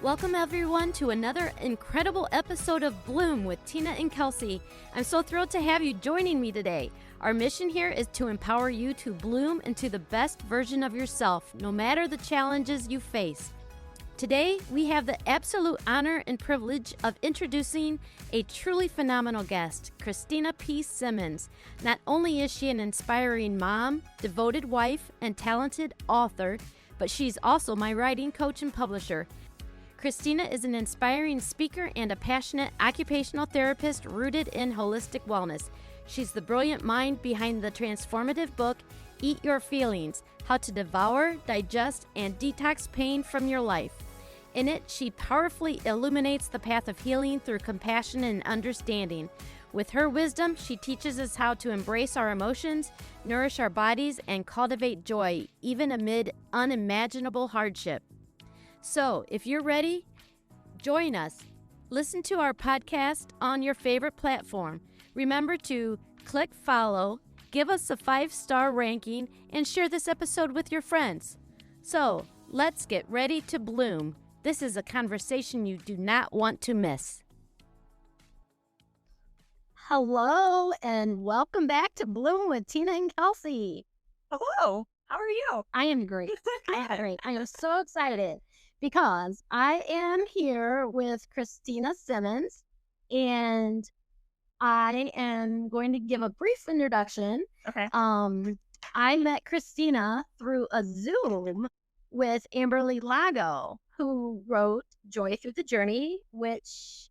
Welcome everyone to another incredible episode of Bloom with Tina and Kelsey. I'm so thrilled to have you joining me today. Our mission here is to empower you to bloom into the best version of yourself, no matter the challenges you face. Today, we have the absolute honor and privilege of introducing a truly phenomenal guest, Cristina P Simmons. Not only is she an inspiring mom, devoted wife, and talented author, but she's also my writing coach and publisher. Cristina is an inspiring speaker and a passionate occupational therapist rooted in holistic wellness. She's the brilliant mind behind the transformative book, Eat Your Feelings: How to Devour, Digest, and Detox Pain from Your Life. In it, she powerfully illuminates the path of healing through compassion and understanding. With her wisdom, she teaches us how to embrace our emotions, nourish our bodies, and cultivate joy, even amid unimaginable hardship. So, if you're ready, join us. Listen to our podcast on your favorite platform. Remember to click follow, give us a 5-star ranking, and share this episode with your friends. So, let's get ready to bloom. This is a conversation you do not want to miss. Hello, and welcome back to Bloom with Tina and Kelsey. Hello, how are you? I am great. I am so excited because I am here with Cristina Simmons, and I am going to give a brief introduction. Okay. I met Cristina through a Zoom with Amberly Lago, who wrote Joy Through the Journey, which,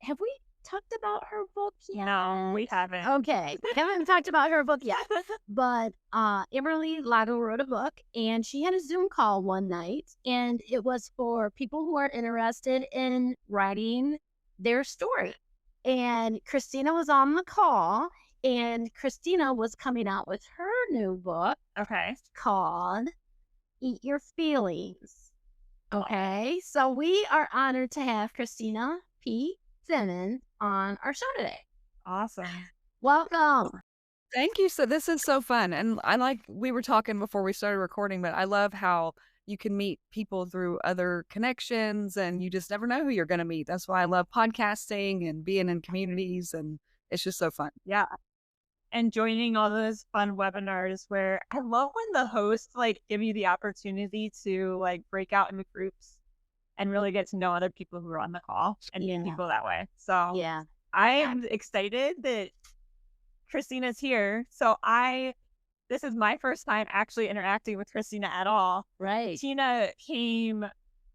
have we talked about her book yet? No, we haven't. Okay, haven't talked about her book yet. But Amberly Lago wrote a book, and she had a Zoom call one night, and it was for people who are interested in writing their story. And Cristina was on the call, and Cristina was coming out with her new book. Okay. Called Eat Your Feelings. Okay, so we are honored to have Cristina P Simmons on our show today. Awesome. Welcome. Thank you. So this is so fun. And we were talking before we started recording, but I love how you can meet people through other connections and you just never know who you're going to meet. That's why I love podcasting and being in communities, and it's just so fun. Yeah. And joining all those fun webinars where I love when the hosts give you the opportunity to break out into groups and really get to know other people who are on the call and meet people that way. So yeah, I am excited that Christina's here. So this is my first time actually interacting with Cristina at all. right. Tina came.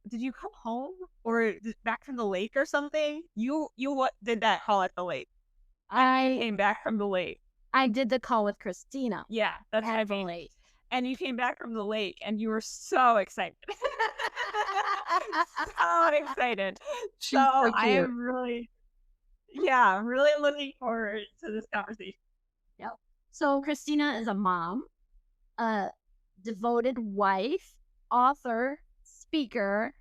Did you come home or back from the lake or something? You what did that call at the lake? I came back from the lake. I did the call with Cristina. Yeah, that's at the lake. And you came back from the lake and you were so excited. So excited. She's so cute. I am really looking forward to this conversation. Yep. So Cristina is a mom, a devoted wife, author, speaker,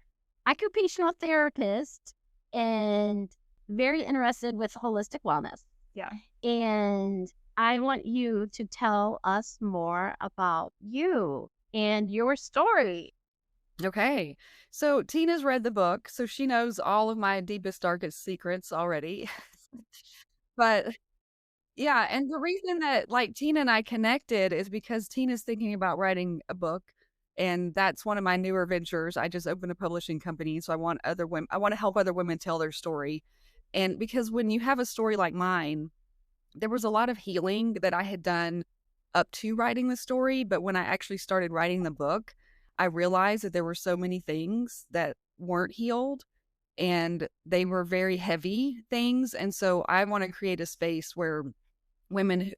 occupational therapist, and very interested with holistic wellness. Yeah. And I want you to tell us more about you and your story. Okay. So Tina's read the book, so she knows all of my deepest, darkest secrets already. But yeah, and the reason that Tina and I connected is because Tina's thinking about writing a book, and that's one of my newer ventures. I just opened a publishing company, so I want to help other women tell their story. And because when you have a story like mine, there was a lot of healing that I had done up to writing the story, but when I actually started writing the book, I realized that there were so many things that weren't healed, and they were very heavy things. And so I want to create a space where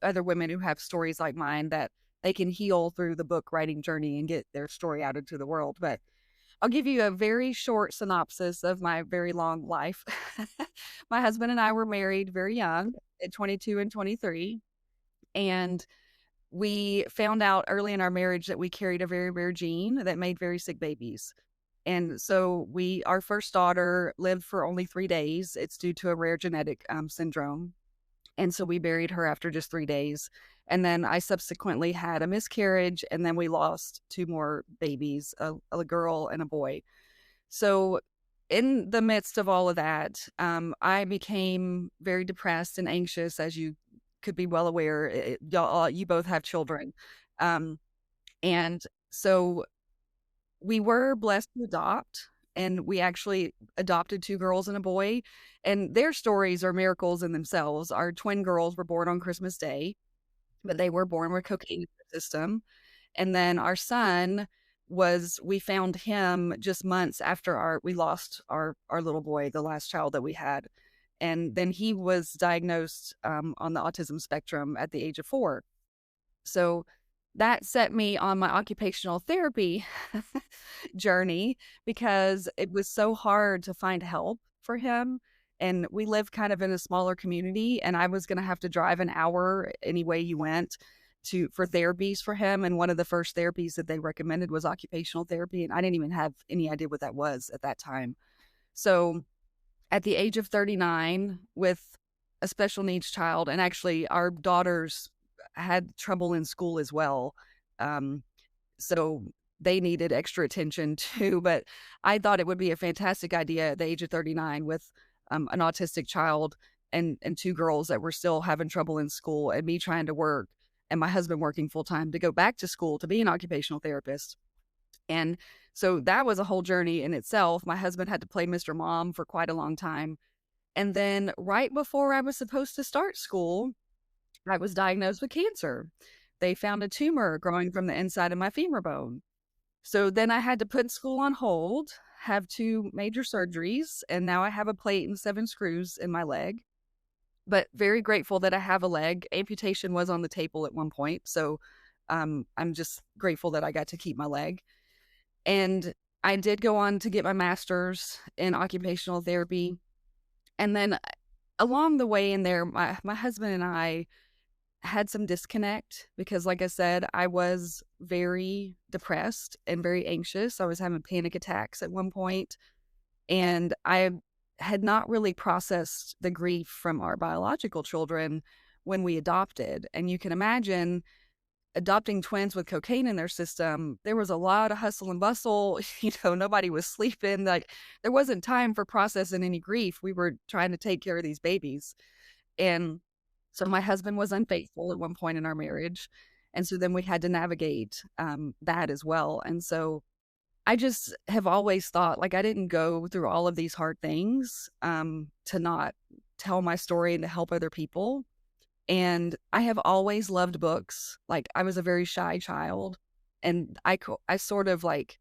other women who have stories like mine, that they can heal through the book writing journey and get their story out into the world. But I'll give you a very short synopsis of my very long life. My husband and I were married very young, at 22 and 23. And we found out early in our marriage that we carried a very rare gene that made very sick babies. And so our first daughter lived for only 3 days. It's due to a rare genetic syndrome. And so we buried her after just 3 days. And then I subsequently had a miscarriage, and then we lost 2 more babies, a girl and a boy. So in the midst of all of that, I became very depressed and anxious, as you could be well aware. Y'all, you both have children. Um, and so we were blessed to adopt, and we actually adopted two girls and a boy, and their stories are miracles in themselves. Our twin girls were born on Christmas Day, but they were born with cocaine in their system. And then our son we found him just months after we lost our little boy, the last child that we had. And then he was diagnosed on the autism spectrum at the age of 4. So that set me on my occupational therapy journey, because it was so hard to find help for him. And we live kind of in a smaller community, and I was going to have to drive an hour any way you went for therapies for him. And one of the first therapies that they recommended was occupational therapy. And I didn't even have any idea what that was at that time. So at the age of 39, with a special needs child, and actually our daughters had trouble in school as well. So they needed extra attention too. But I thought it would be a fantastic idea at the age of 39 with an autistic child and two girls that were still having trouble in school, and me trying to work and my husband working full time to go back to school to be an occupational therapist. And so that was a whole journey in itself. My husband had to play Mr. Mom for quite a long time. And then right before I was supposed to start school, I was diagnosed with cancer. They found a tumor growing from the inside of my femur bone. So then I had to put school on hold, have 2 major surgeries, and now I have a plate and 7 screws in my leg. But very grateful that I have a leg. Amputation was on the table at one point. So I'm just grateful that I got to keep my leg. And I did go on to get my master's in occupational therapy. And then along the way in there, my husband and I had some disconnect because, like I said, I was very depressed and very anxious. I was having panic attacks at one point, and I had not really processed the grief from our biological children when we adopted. And you can imagine adopting twins with cocaine in their system, there was a lot of hustle and bustle. Nobody was sleeping. Like, there wasn't time for processing any grief. We were trying to take care of these babies. And so my husband was unfaithful at one point in our marriage. And so then we had to navigate that as well. And so I just have always thought, like, I didn't go through all of these hard things to not tell my story and to help other people. And I have always loved books. Like, I was a very shy child, and I sort of like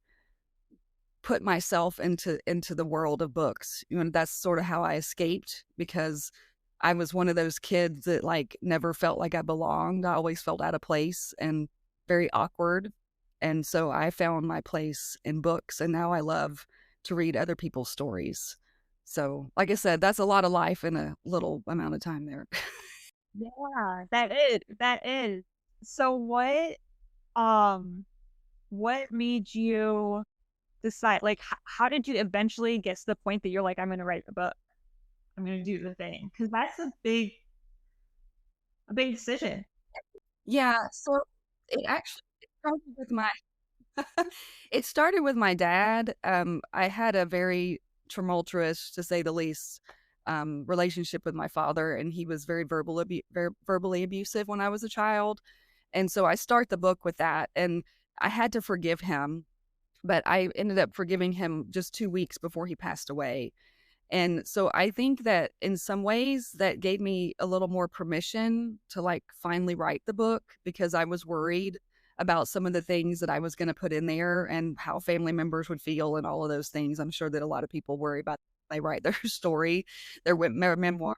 put myself into the world of books. That's sort of how I escaped, because I was one of those kids that like never felt like I belonged. I always felt out of place and very awkward. And so I found my place in books, and now I love to read other people's stories. So, like I said, that's a lot of life in a little amount of time there. Yeah, that is. So what made you decide, like, how did you eventually get to the point that you're like, I'm gonna write the book, I'm gonna do the thing? Because that's a big decision. Yeah, so it started with my it started with my dad. I had a very tumultuous, to say the least, relationship with my father, and he was very verbally abusive when I was a child. And so I start the book with that, and I had to forgive him, but I ended up forgiving him just 2 weeks before he passed away. And so I think that in some ways that gave me a little more permission to like finally write the book, because I was worried about some of the things that I was going to put in there and how family members would feel and all of those things. I'm sure that a lot of people worry about when they write their story, their memoir.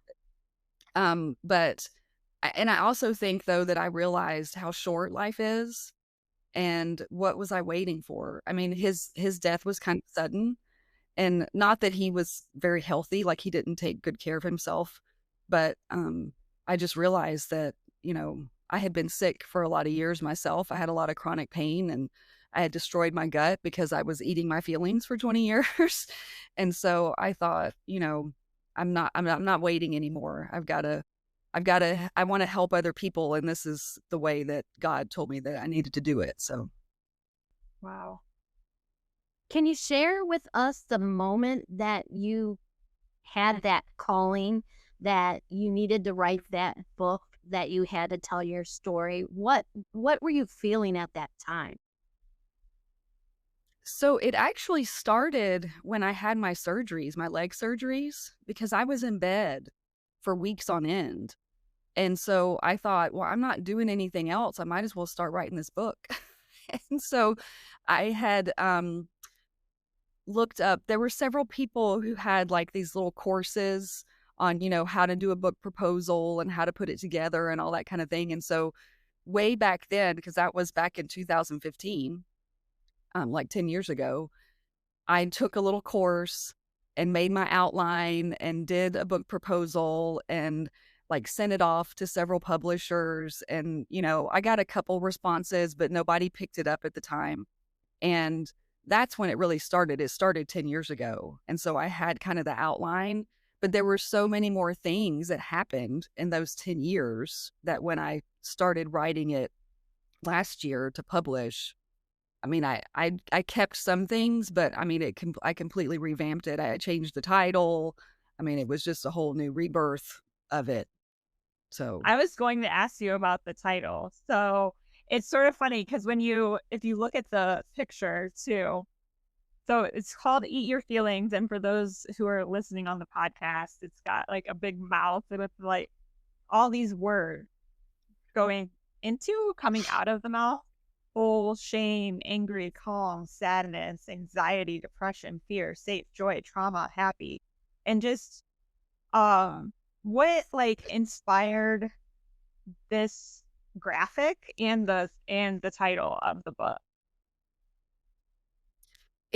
But and I also think though that I realized how short life is, and what was I waiting for? I mean, his death was kind of sudden, and not that he was very healthy, like he didn't take good care of himself, but I just realized that, I had been sick for a lot of years myself. I had a lot of chronic pain, and I had destroyed my gut because I was eating my feelings for 20 years. And so I thought, I'm not waiting anymore. I want to help other people, and this is the way that God told me that I needed to do it. So Wow. Can you share with us the moment that you had that calling, that you needed to write that book, that you had to tell your story? What were you feeling at that time? So it actually started when I had my surgeries, my leg surgeries, because I was in bed for weeks on end. And so I thought, well, I'm not doing anything else. I might as well start writing this book. And so I had looked up, there were several people who had like these little courses on, how to do a book proposal and how to put it together and all that kind of thing. And so way back then, because that was back in 2015, like 10 years ago, I took a little course and made my outline and did a book proposal and like sent it off to several publishers. And, I got a couple responses, but nobody picked it up at the time. And that's when it really started. It started 10 years ago. And so I had kind of the outline, but there were so many more things that happened in those 10 years that when I started writing it last year to publish, I mean, I kept some things, but I mean, I completely revamped it. I changed the title. I mean, it was just a whole new rebirth of it. So I was going to ask you about the title. So it's sort of funny because if you look at the picture too, so it's called Eat Your Feelings. And for those who are listening on the podcast, it's got like a big mouth with like all these words coming out of the mouth: full, shame, angry, calm, sadness, anxiety, depression, fear, safe, joy, trauma, happy. And just what like inspired this graphic and the title of the book?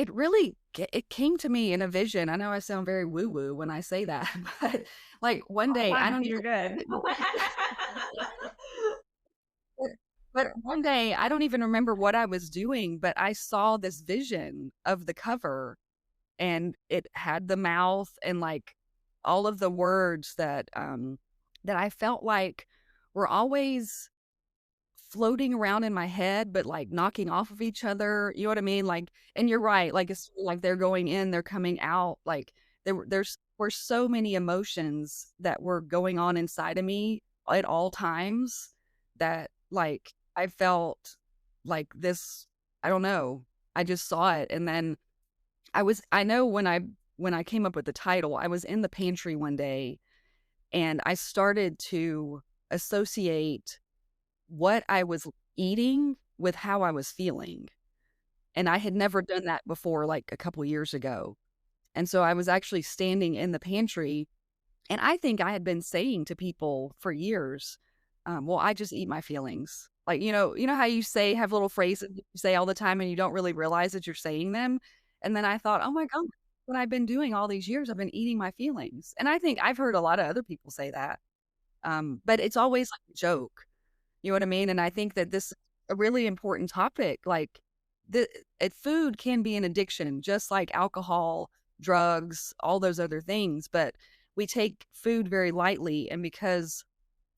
it really, it came to me in a vision. I know I sound very woo woo when I say that, but like one day, I don't You're even, good. but one day, I don't even remember what I was doing, but I saw this vision of the cover and it had the mouth and like all of the words that I felt like were always floating around in my head, but like knocking off of each other. You know what I mean? Like, and you're right. Like it's like they're going in, they're coming out. Like there's were so many emotions that were going on inside of me at all times that like I felt like this. I don't know. I just saw it, and then I know when I came up with the title, I was in the pantry one day and I started to associate what I was eating with how I was feeling. And I had never done that before, like a couple years ago. And so I was actually standing in the pantry, and I think I had been saying to people for years, well, I just eat my feelings. Like, how you have little phrases that you say all the time and you don't really realize that you're saying them. And then I thought, oh my God, what I've been doing all these years, I've been eating my feelings. And I think I've heard a lot of other people say that. But it's always like a joke. You know what I mean? And I think that this is a really important topic. Like food can be an addiction, just like alcohol, drugs, all those other things. But we take food very lightly. And because,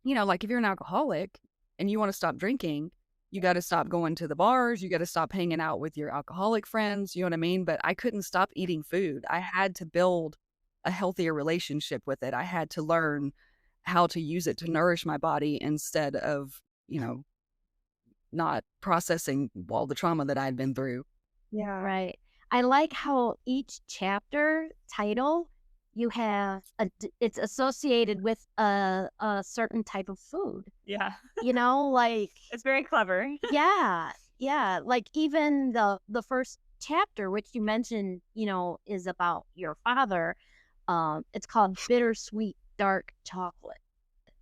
like if you're an alcoholic and you want to stop drinking, you got to stop going to the bars. You got to stop hanging out with your alcoholic friends. You know what I mean? But I couldn't stop eating food. I had to build a healthier relationship with it. I had to learn how to use it to nourish my body instead of, not processing all the trauma that I'd been through. Yeah. Right. I like how each chapter title it's associated with a certain type of food. Yeah. Like It's very clever. yeah, yeah. Like even the first chapter, which you mentioned, is about your father. It's called Bittersweet Dark Chocolate.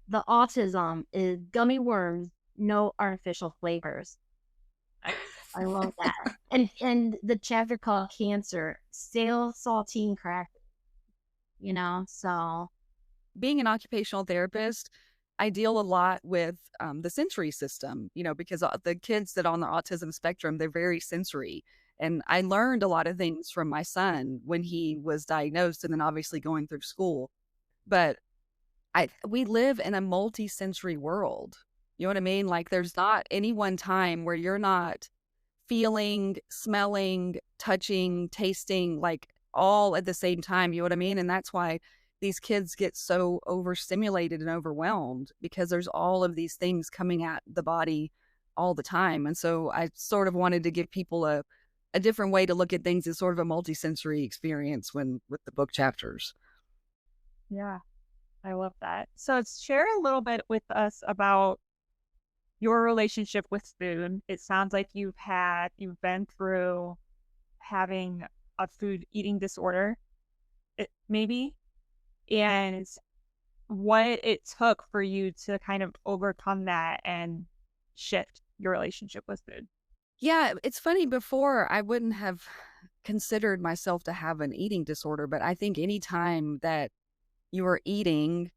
The autism is gummy worms, no artificial flavors. I love that. And the chapter called Cancer, stale saltine crackers. So Being an occupational therapist, I deal a lot with the sensory system, because the kids that are on the autism spectrum, they're very sensory. And I learned a lot of things from my son when he was diagnosed and then obviously going through school. But we live in a multi-sensory world. You know what I mean? Like there's not any one time where you're not feeling, smelling, touching, tasting, like all at the same time. You know what I mean? And that's why these kids get so overstimulated and overwhelmed, because there's all of these things coming at the body all the time. And so I sort of wanted to give people a different way to look at things as sort of a multisensory experience when with the book chapters. Yeah, I love that. So share a little bit with us about your relationship with food. It sounds like you've been through having a food eating disorder, maybe, and what it took for you to kind of overcome that and shift your relationship with food. Yeah, it's funny, before I wouldn't have considered myself to have an eating disorder, but I think any time that you are eating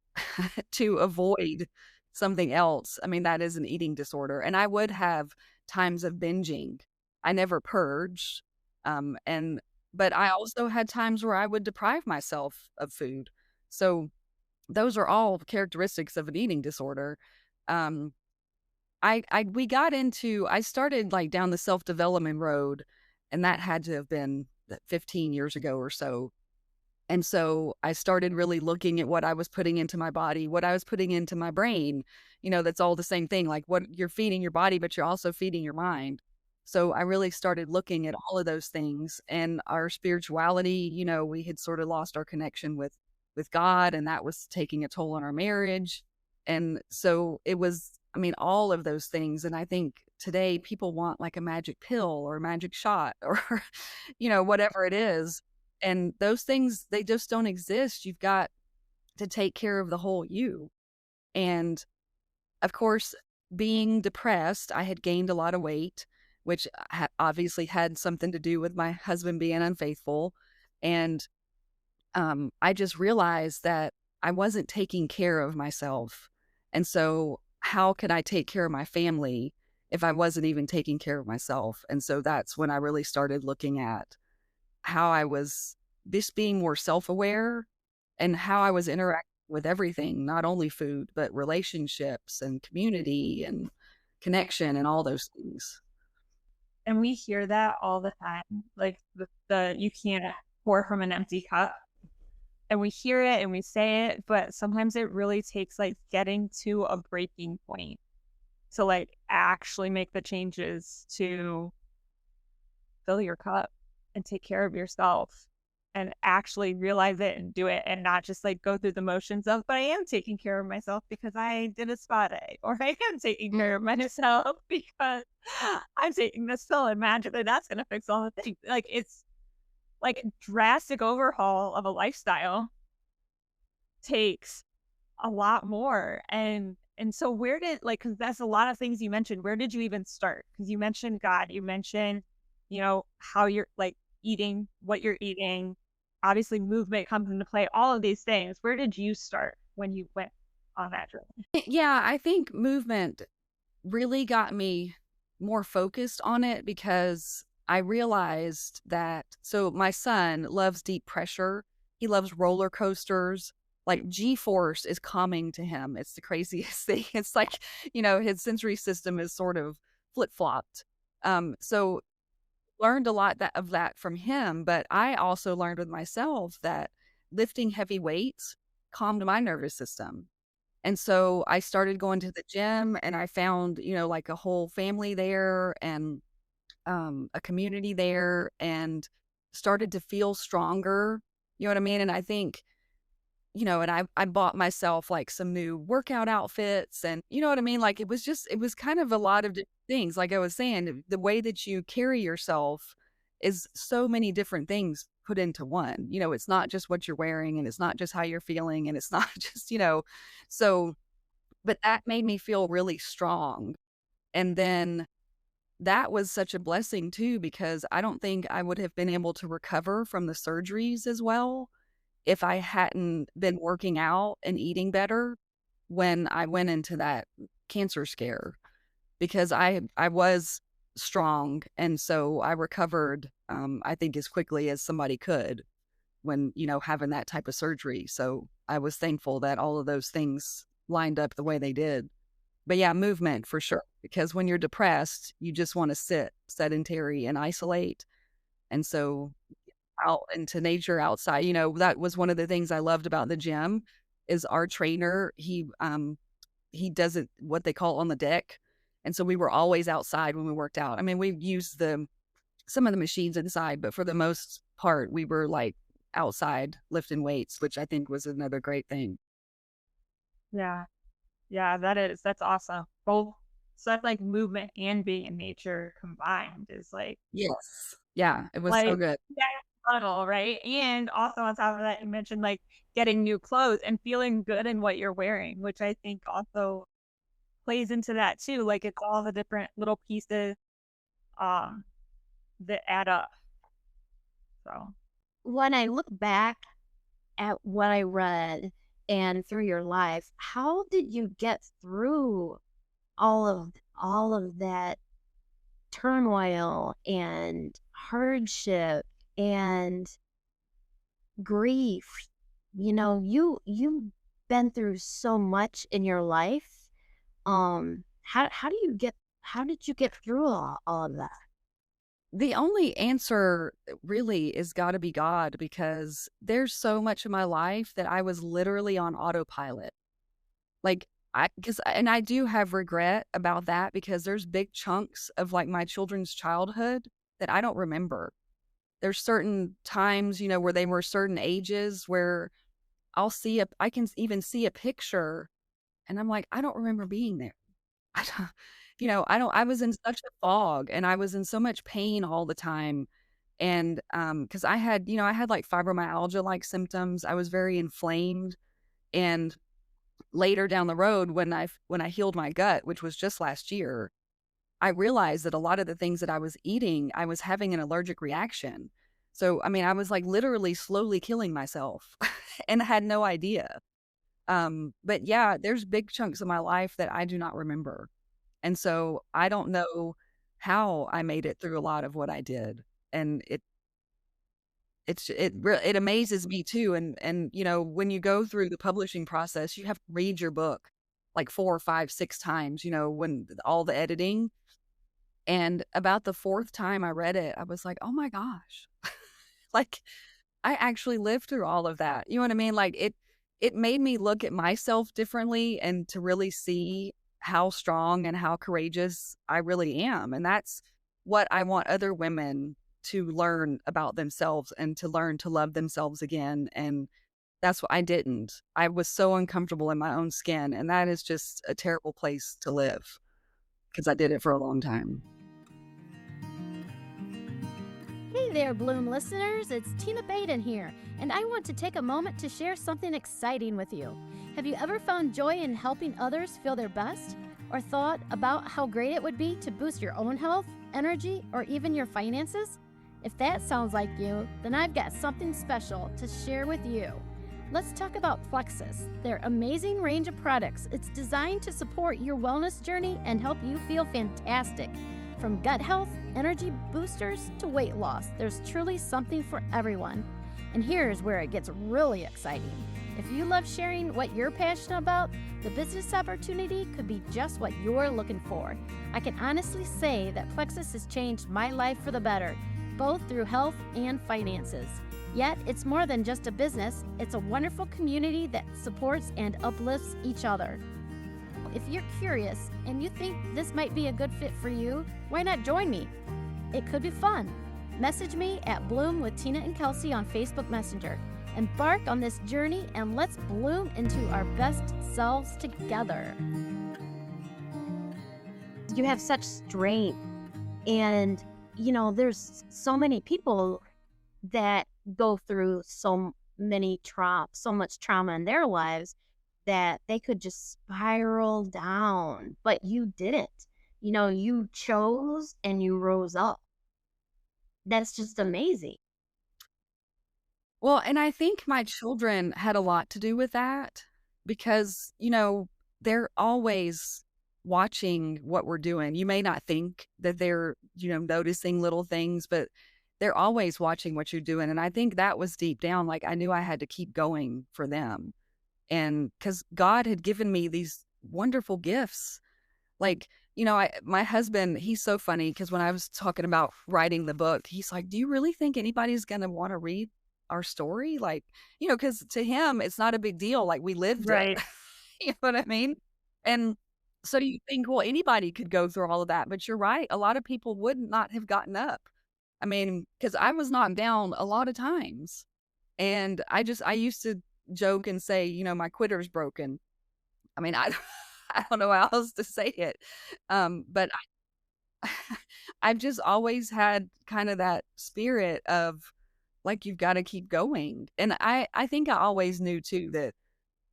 to avoid something else, I mean, that is an eating disorder. And I would have times of binging. I never purged. And but I also had times where I would deprive myself of food. So those are all characteristics of an eating disorder. Um, I started like down the self-development road, and that had to have been 15 years ago or so. And so I started really looking at what I was putting into my body, what I was putting into my brain. That's all the same thing, like what you're feeding your body, but you're also feeding your mind. So I really started looking at all of those things, and our spirituality. We had sort of lost our connection with God, and that was taking a toll on our marriage. And so it was, I mean, all of those things. And I think today people want like a magic pill or a magic shot or, whatever it is. And those things, they just don't exist. You've got to take care of the whole you. And of course, being depressed, I had gained a lot of weight, which obviously had something to do with my husband being unfaithful. And I just realized that I wasn't taking care of myself. And so how could I take care of my family if I wasn't even taking care of myself? And so that's when I really started looking at how I was just being more self-aware and how I was interacting with everything, not only food, but relationships and community and connection and all those things. And we hear that all the time, like the you can't pour from an empty cup. And we hear it and we say it, but sometimes it really takes like getting to a breaking point to like actually make the changes to fill your cup and take care of yourself and actually realize it and do it, and not just like go through the motions of, but I am taking care of myself because I did a spa day, or I am taking care of myself because I'm taking this pill and magically that's going to fix all the things. Like it's like a drastic overhaul of a lifestyle takes a lot more. And so where did, like, because that's a lot of things you mentioned, where did you even start? Because you mentioned God, you mentioned, how you're like eating, what you're eating, obviously movement comes into play, all of these things. Where did you start when you went on that journey? Yeah, I think movement really got me more focused on it, because I realized that, so my son loves deep pressure. He loves roller coasters. Like G-force is calming to him. It's the craziest thing. It's like, his sensory system is sort of flip-flopped. So learned a lot of that from him, but I also learned with myself that lifting heavy weights calmed my nervous system. And so I started going to the gym, and I found, like a whole family there, and a community there, and started to feel stronger. You know what I mean? And I think, and I bought myself like some new workout outfits, and you know what I mean? Like it was kind of a lot of different things. Like I was saying, the way that you carry yourself is so many different things put into one. It's not just what you're wearing, and it's not just how you're feeling, and it's not just, so, but that made me feel really strong. And then that was such a blessing too, because I don't think I would have been able to recover from the surgeries as well if I hadn't been working out and eating better when I went into that cancer scare, because I was strong. And so I recovered, I think as quickly as somebody could when, having that type of surgery. So I was thankful that all of those things lined up the way they did. But yeah, movement for sure. Because when you're depressed, you just want to sit sedentary and isolate. And so out into nature outside, that was one of the things I loved about the gym is our trainer, he does it what they call on the deck. And so we were always outside when we worked out. I mean, we used some of the machines inside, but for the most part, we were like outside lifting weights, which I think was another great thing. Yeah. Yeah, that's awesome. Both such like movement and being in nature combined is Yes. Yeah, it was so like good. yeah, subtle, right? And also on top of that, you mentioned like getting new clothes and feeling good in what you're wearing, which I think also plays into that too. Like it's all the different little pieces um that add up. So When I look back at what I read and through your life, how did you get through all of that turmoil and hardship and grief? You've been through so much in your life. How did you get through all of that? The only answer really is got to be God because there's so much of my life that I was literally on autopilot. Like and I do have regret about that because there's big chunks of like my children's childhood that I don't remember. There's certain times, where they were certain ages where I can even see a picture and I'm like, I don't remember being there. I don't, I was in such a fog and I was in so much pain all the time. And, cause I had like fibromyalgia like symptoms. I was very inflamed. And later down the road, when I healed my gut, which was just last year, I realized that a lot of the things that I was eating, I was having an allergic reaction. So, I mean, I was like literally slowly killing myself and I had no idea. But yeah, there's big chunks of my life that I do not remember. And so I don't know how I made it through a lot of what I did. And it amazes me too. And when you go through the publishing process, you have to read your book like 4 or 5, 6 times, when all the editing. And about the 4th time I read it, I was like, oh my gosh, like I actually lived through all of that. You know what I mean? Like it made me look at myself differently and to really see how strong and how courageous I really am. And that's what I want other women to learn about themselves and to learn to love themselves again. And that's what I didn't. I was so uncomfortable in my own skin. And that is just a terrible place to live because I did it for a long time. Hey there, Bloom listeners. It's Tina Baden here, and I want to take a moment to share something exciting with you. Have you ever found joy in helping others feel their best? Or thought about how great it would be to boost your own health, energy, or even your finances? If that sounds like you, then I've got something special to share with you. Let's talk about Plexus, their amazing range of products. It's designed to support your wellness journey and help you feel fantastic. From gut health, energy boosters, to weight loss, there's truly something for everyone. And here's where it gets really exciting. If you love sharing what you're passionate about, the business opportunity could be just what you're looking for. I can honestly say that Plexus has changed my life for the better, both through health and finances. Yet, it's more than just a business, it's a wonderful community that supports and uplifts each other. If you're curious and you think this might be a good fit for you, why not join me? It could be fun. Message me at Bloom with Tina and Kelsey on Facebook Messenger. Embark on this journey and let's bloom into our best selves together. You have such strength, and there's so many people that go through so much trauma in their lives that they could just spiral down, but you didn't. You chose and you rose up. That's just amazing. Well, and I think my children had a lot to do with that because, they're always watching what we're doing. You may not think that they're, noticing little things, but they're always watching what you're doing. And I think that was deep down. Like I knew I had to keep going for them. And because God had given me these wonderful gifts Like, my husband, he's so funny because when I was talking about writing the book, he's like, do you really think anybody's going to want to read our story? Like, because to him, it's not a big deal. Like, we lived it. Right. You know what I mean? And so you think, well, anybody could go through all of that. But you're right. A lot of people would not have gotten up. I mean, because I was knocked down a lot of times. And I used to joke and say, my quitter's broken. I mean, I don't know how else to say it. But I've just always had kind of that spirit of like, you've got to keep going. And I think I always knew too that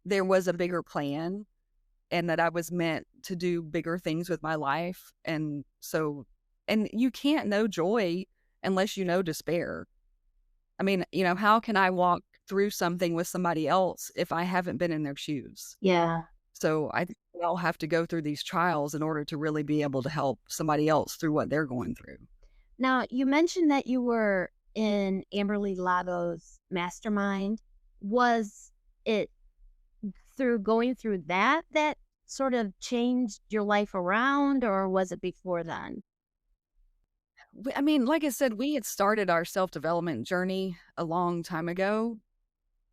there was a bigger plan and that I was meant to do bigger things with my life. And so, and you can't know joy unless you know despair. I mean, how can I walk through something with somebody else if I haven't been in their shoes? Yeah. So I think we all have to go through these trials in order to really be able to help somebody else through what they're going through. Now, you mentioned that you were in Amberly Lago's mastermind. Was it through going through that sort of changed your life around, or was it before then? I mean, like I said, we had started our self-development journey a long time ago,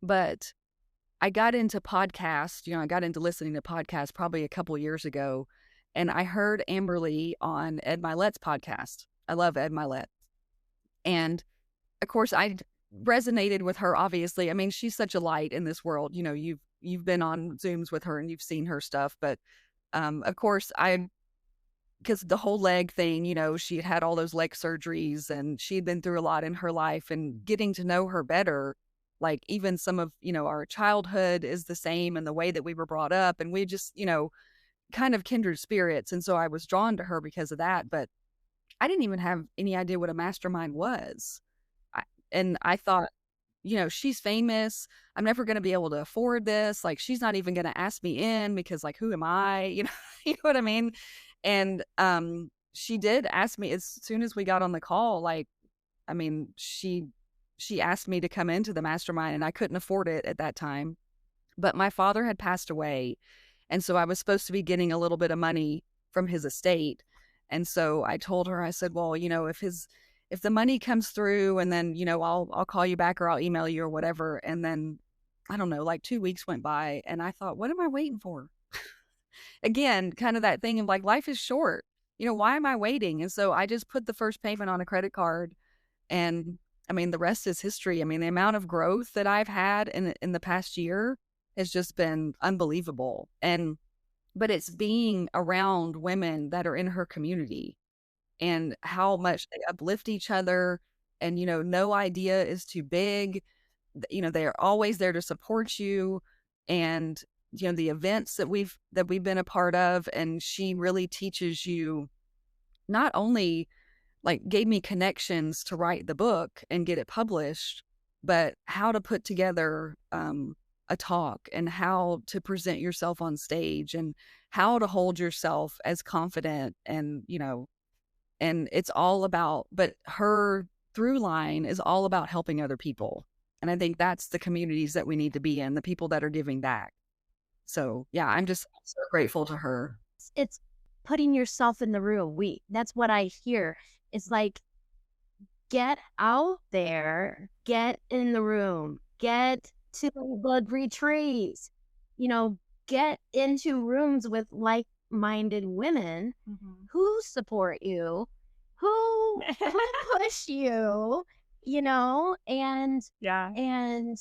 but I got into podcasts, I got into listening to podcasts probably a couple years ago, and I heard Amberly on Ed Milet's podcast. I love Ed Milet. And of course, I resonated with her, obviously. I mean, she's such a light in this world. You've been on Zooms with her and you've seen her stuff. But of course, because the whole leg thing, she had had all those leg surgeries and she'd been through a lot in her life, and getting to know her better, like even some of, our childhood is the same and the way that we were brought up, and we just, kind of kindred spirits. And so I was drawn to her because of that, but I didn't even have any idea what a mastermind was. And I thought, she's famous. I'm never going to be able to afford this. Like, she's not even going to ask me in because, like, who am I? You know what I mean? And she did ask me as soon as we got on the call. Like, I mean, she asked me to come into the mastermind, and I couldn't afford it at that time. But my father had passed away, and so I was supposed to be getting a little bit of money from his estate. And so I told her, I said, well, if the money comes through, and then, I'll call you back or I'll email you or whatever. And then, I don't know, like 2 weeks went by, and I thought, what am I waiting for? Again, kind of that thing of like, life is short. Why am I waiting? And so I just put the first payment on a credit card, and I mean, the rest is history. I mean, the amount of growth that I've had in the past year has just been unbelievable. But it's being around women that are in her community and how much they uplift each other. And, no idea is too big. They're always there to support you. And, the events that we've been a part of. And she really teaches you, not only like gave me connections to write the book and get it published, but how to put together a talk and how to present yourself on stage and how to hold yourself as confident. And, and it's all about, but her through line is all about helping other people. And I think that's the communities that we need to be in, the people that are giving back. So yeah, I'm just so grateful to her. It's putting yourself in the room. That's what I hear. It's like, get out there, get in the room, get to the retreats, get into rooms with like-minded women who support you, who push you, and Yeah. and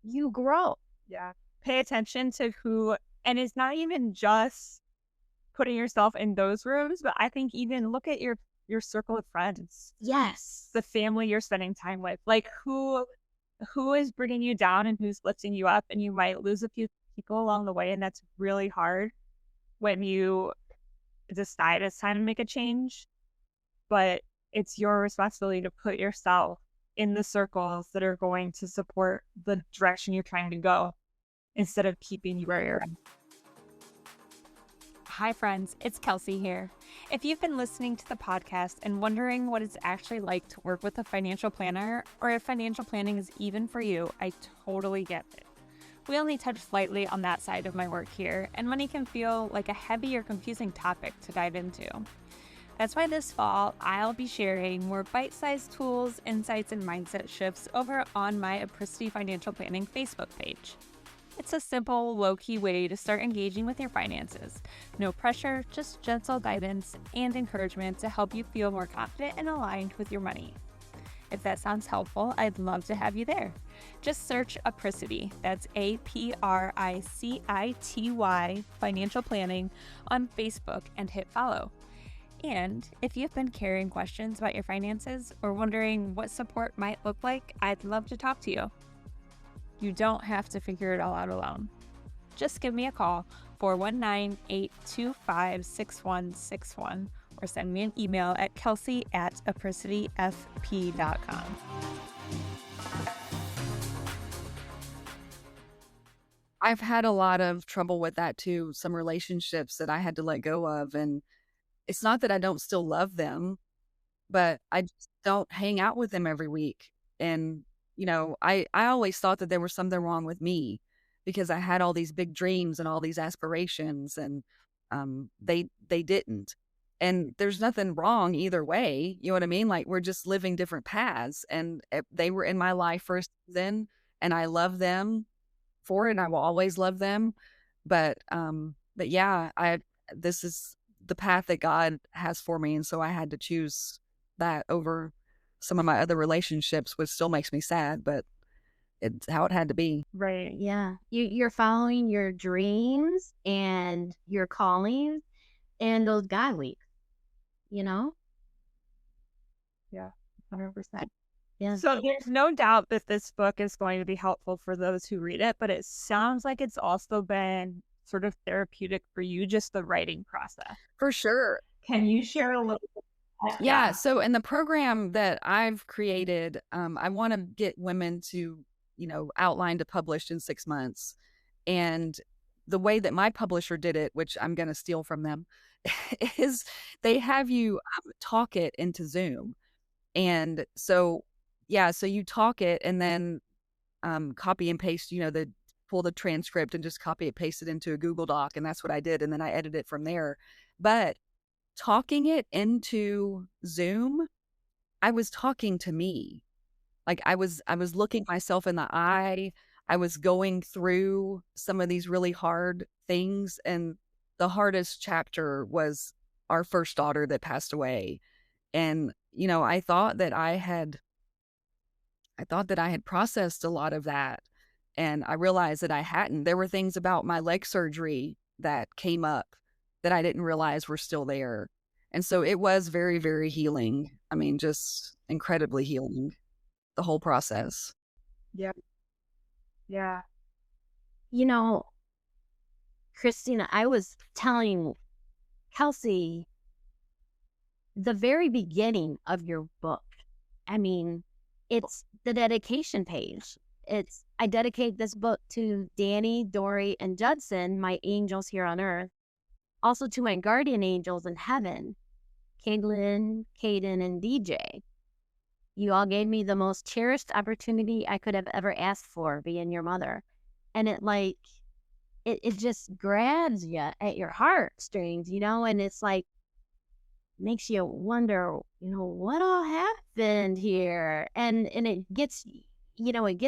you grow. Yeah. Pay attention to who, and it's not even just putting yourself in those rooms, but I think even look at your circle of friends. Yes. The family you're spending time with, like who is bringing you down and who's lifting you up. And you might lose a few people along the way, and that's really hard when you decide it's time to make a change. But it's your responsibility to put yourself in the circles that are going to support the direction you're trying to go instead of keeping you where you're at. Hi friends, it's Kelsey here. If you've been listening to the podcast and wondering what it's actually like to work with a financial planner, or if financial planning is even for you, I totally get it. We only touch slightly on that side of my work here, and money can feel like a heavy or confusing topic to dive into. That's why this fall, I'll be sharing more bite-sized tools, insights, and mindset shifts over on my Apricity Financial Planning Facebook page. It's a simple, low-key way to start engaging with your finances. No pressure, just gentle guidance and encouragement to help you feel more confident and aligned with your money. If that sounds helpful, I'd love to have you there. Just search Apricity, that's Apricity Financial Planning on Facebook and hit follow. And if you've been carrying questions about your finances or wondering what support might look like, I'd love to talk to you. You don't have to figure it all out alone. Just give me a call, 419-825-6161, or send me an email at kelsey@apricityfp.com. I've had a lot of trouble with that too, some relationships that I had to let go of. And it's not that I don't still love them, but I just don't hang out with them every week. And, I always thought that there was something wrong with me because I had all these big dreams and all these aspirations, and they didn't. And there's nothing wrong either way. You know what I mean? Like, we're just living different paths, and they were in my life first then, and I love them for it, and I will always love them. But yeah, this is the path that God has for me. And so I had to choose that over some of my other relationships, which still makes me sad, but it's how it had to be. Right. Yeah. You're following your dreams and your callings and those God weeks, Yeah, 100%. Yeah. So there's no doubt that this book is going to be helpful for those who read it, but it sounds like it's also been sort of therapeutic for you, just the writing process. For sure. Can you share a little bit? Yeah. So in the program that I've created, I want to get women to, outline to publish in 6 months. And the way that my publisher did it, which I'm going to steal from them, is they have you talk it into Zoom. And so, so you talk it and then copy and paste, pull the transcript and just copy it, paste it into a Google Doc. And that's what I did. And then I edit it from there. But talking it into Zoom, I was talking to me. Like, I was looking myself in the eye. I was going through some of these really hard things. And the hardest chapter was our first daughter that passed away. And, I thought that I had processed a lot of that. And I realized that I hadn't. There were things about my leg surgery that came up that I didn't realize were still there. And so it was very, very healing. I mean, just incredibly healing, the whole process. Yeah. Yeah. Christina, I was telling Kelsey the very beginning of your book. I mean, it's the dedication page. I dedicate this book to Danny, Dory, and Judson, my angels here on earth. Also to my guardian angels in heaven, Caitlin, Caden, and DJ. You all gave me the most cherished opportunity I could have ever asked for, being your mother. And it just grabs you at your heartstrings, and it's like, makes you wonder, what all happened here? And it gets, it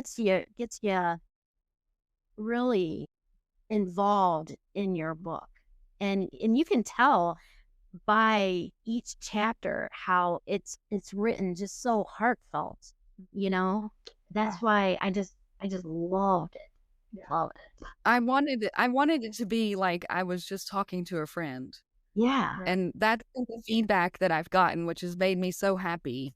gets you really involved in your book. And you can tell by each chapter how it's written just so heartfelt, That's why I just loved it. Loved it. I wanted it to be like I was just talking to a friend. Yeah. And that's the feedback that I've gotten, which has made me so happy.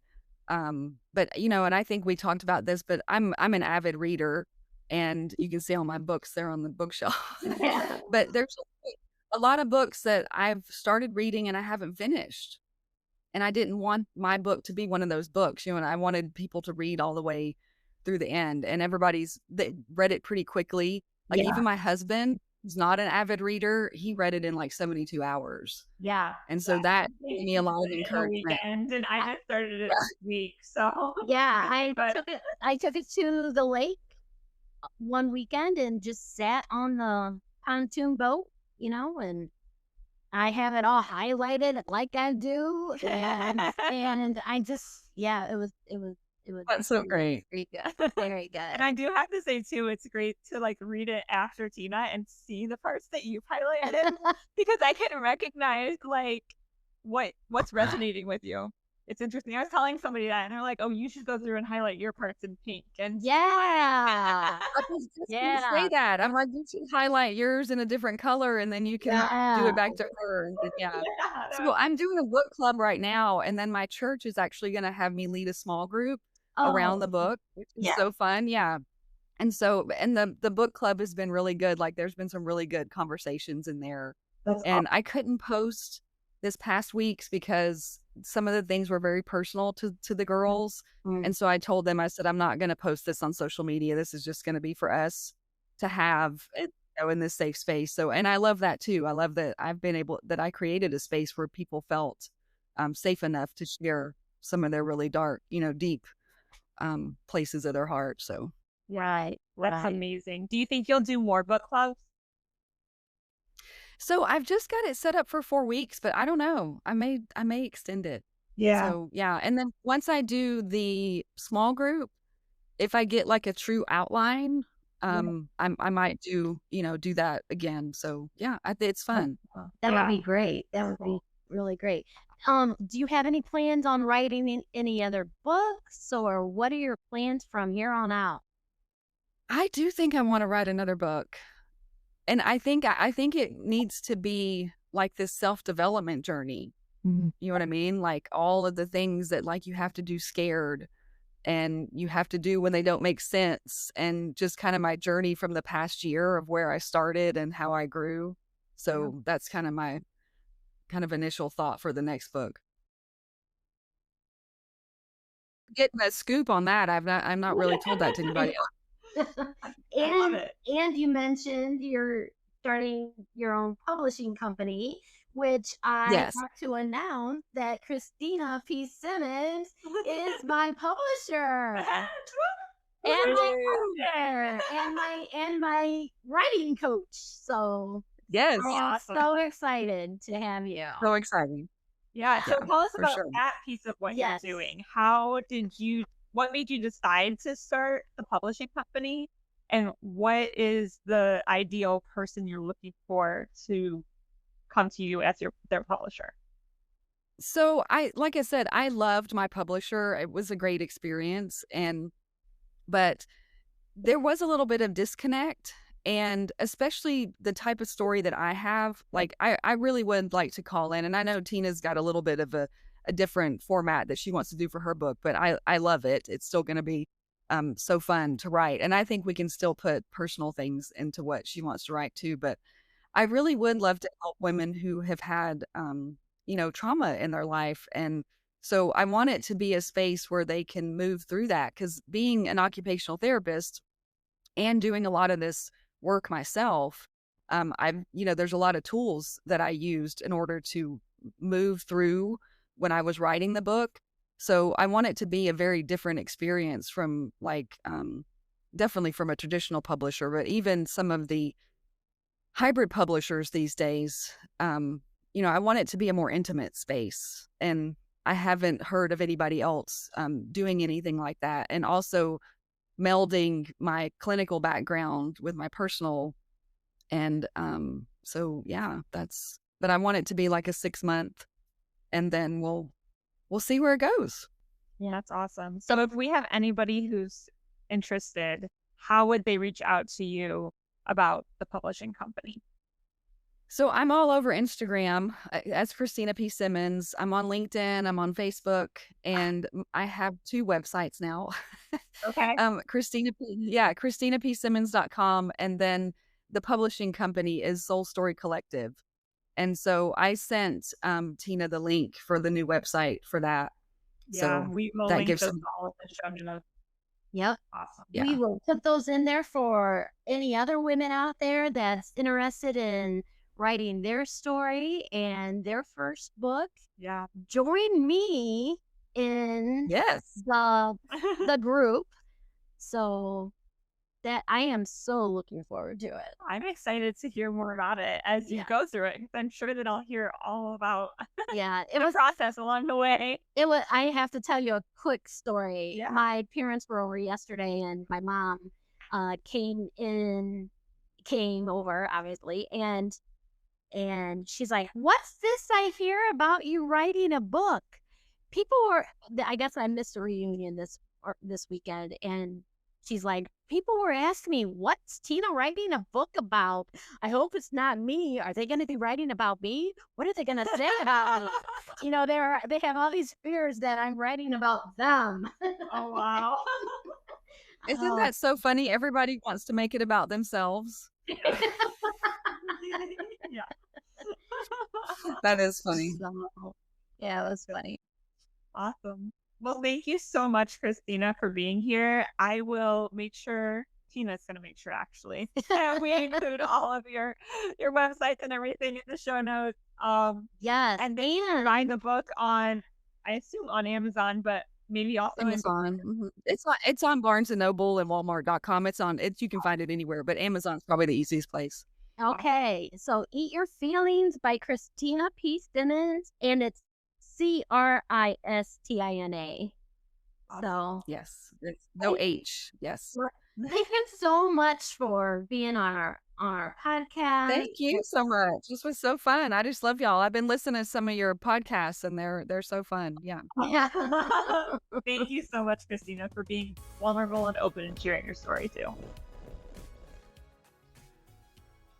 But and I think we talked about this, but I'm an avid reader, and you can see all my books there on the bookshelf. Yeah. But there's a lot of books that I've started reading and I haven't finished. And I didn't want my book to be one of those books, and I wanted people to read all the way through the end. And they read it pretty quickly. Like, even my husband, who's not an avid reader, he read it in like 72 hours. Yeah. And so that gave me a lot of encouragement. And I just started it this week. So yeah, I took it to the lake one weekend and just sat on the pontoon boat, and I have it all highlighted like I do, and I just, yeah, it was That's so great. very good, very good. And I do have to say too, it's great to like read it after Tina and see the parts that you've highlighted because I can recognize like what's resonating with you. It's interesting. I was telling somebody that and they're like, "Oh, you should go through and highlight your parts in pink." And Yeah, I was just gonna say yeah, that. I'm like, you should highlight yours in a different color and then you can do yeah. it back to her. And then, yeah. yeah, So I'm doing a book club right now, and then my church is actually gonna have me lead a small group around the Oh, book, which is yeah, so fun. Yeah. And so and the book club has been really good. Like there's been some really good conversations in there. that's And I couldn't post this past weeks because some of the things were very personal to the girls. mm, And so I told them, I said, I'm not going to post this on social media. This is just going to be for us to have it, in this safe space. So, and I love that too. I love that that I created a space where people felt safe enough to share some of their really dark, deep places of their heart. So, right, that's right. amazing. Do you think you'll do more book clubs? so I've just got it set up for 4 weeks, but I don't know. I may extend it. Yeah, So yeah, and then once I do the small group, if I get like a true outline, yeah. I might do that again. So yeah, it's fun. That would Yeah. be great. That would be really great. Do you have any plans on writing any other books, or what are your plans from here on out? I do think I want to write another book, and I think it needs to be like this self-development journey. Mhm. You know what I mean? Like all of the things that like you have to do scared and you have to do when they don't make sense, and just kind of my journey from the past year of where I started and how I grew. Yeah. So that's kind of my initial thought for the next book. Getting a scoop on that, I'm not really told that to anybody else. I love and it. and you mentioned you're starting your own publishing company, which I Yes. have to announce that Christina P Simmons is my publisher and my Woo! author and my writing coach. So Yes. I am Awesome. so excited to have you. So exciting. Yeah. So Yeah, tell us for about sure. that piece of what Yes. you're doing. What made you decide to start the publishing company? And what is the ideal person you're looking for to come to you as their publisher? So like I said, I loved my publisher. It was a great experience, but there was a little bit of disconnect, and especially the type of story that I have, like I really would like to call in, and I know Tina's got a little bit of a different format that she wants to do for her book, but I love it. It's still going to be so fun to write, and I think we can still put personal things into what she wants to write too. But I really would love to help women who have had trauma in their life, and so I want it to be a space where they can move through that, because being an occupational therapist and doing a lot of this work myself, there's a lot of tools that I used in order to move through when I was writing the book. So I want it to be a very different experience from definitely from a traditional publisher, but even some of the hybrid publishers these days. I want it to be a more intimate space, and I haven't heard of anybody else doing anything like that. And also melding my clinical background with my personal. And so yeah, but I want it to be like a 6 month, and then we'll see where it goes. Yeah, that's awesome. So if we have anybody who's interested, how would they reach out to you about the publishing company? So I'm all over Instagram as Cristina P Simmons. I'm on LinkedIn, I'm on Facebook, and I have 2 websites now. Okay. CristinaPSimmons.com, and then the publishing company is Soul Story Collective. And so I sent Tina the link for the new website for that. Yeah, So we will that link gives those some, all in the show notes. Yep. Awesome. We yeah. will put those in there for any other women out there that's interested in writing their story and their first book. Yeah. Join me in Yes. the group. So that I am so looking forward to it. I'm excited to hear more about it as you go through it. 'Cause I'm sure that I'll hear all about Yeah, it the was process along the way. I have to tell you a quick story. Yeah. My parents were over yesterday and my mom came over obviously, and she's like, "What's this I hear about you writing a book?" I guess I missed a reunion this weekend, and she's like, "People were asking me, what's Tina writing a book about? I hope it's not me. Are they going to be writing about me? What are they going to say about me?" You know, they have all these fears that I'm writing about them. Oh, wow. Isn't that so funny? Everybody wants to make it about themselves. Yeah. That is funny. So, yeah, it was funny. Awesome. Well, thank you so much, Cristina, for being here. I will make sure, Tina's going to make sure actually, that we include all of your websites and everything in the show notes. Yes, And then you can find the book on, I assume on Amazon, but maybe also Amazon. It's on Barnes and Noble and Walmart.com. You can find it anywhere, but Amazon's probably the easiest place. Okay, so Eat Your Feelings by Cristina P Simmons, and it's Cristina. So Yes. It's no H. Yes. thank you so much for being on our podcast. Thank you so much. This was so fun. I just love y'all. I've been listening to some of your podcasts and they're so fun. Yeah. Thank you so much, Cristina, for being vulnerable and open and sharing your story too.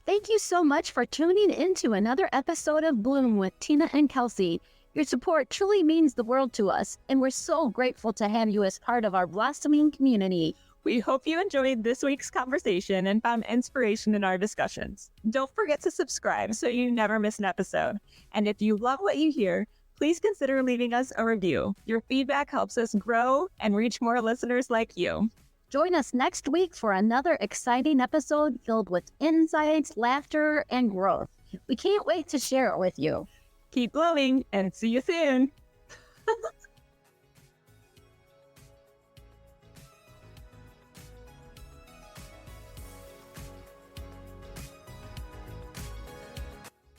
Thank you so much for tuning in to another episode of Bloom with Tina and Kelsey. Your support truly means the world to us, and we're so grateful to have you as part of our blossoming community. We hope you enjoyed this week's conversation and found inspiration in our discussions. Don't forget to subscribe so you never miss an episode. And if you love what you hear, please consider leaving us a review. Your feedback helps us grow and reach more listeners like you. Join us next week for another exciting episode filled with insights, laughter, and growth. We can't wait to share it with you. Keep blooming and see you soon.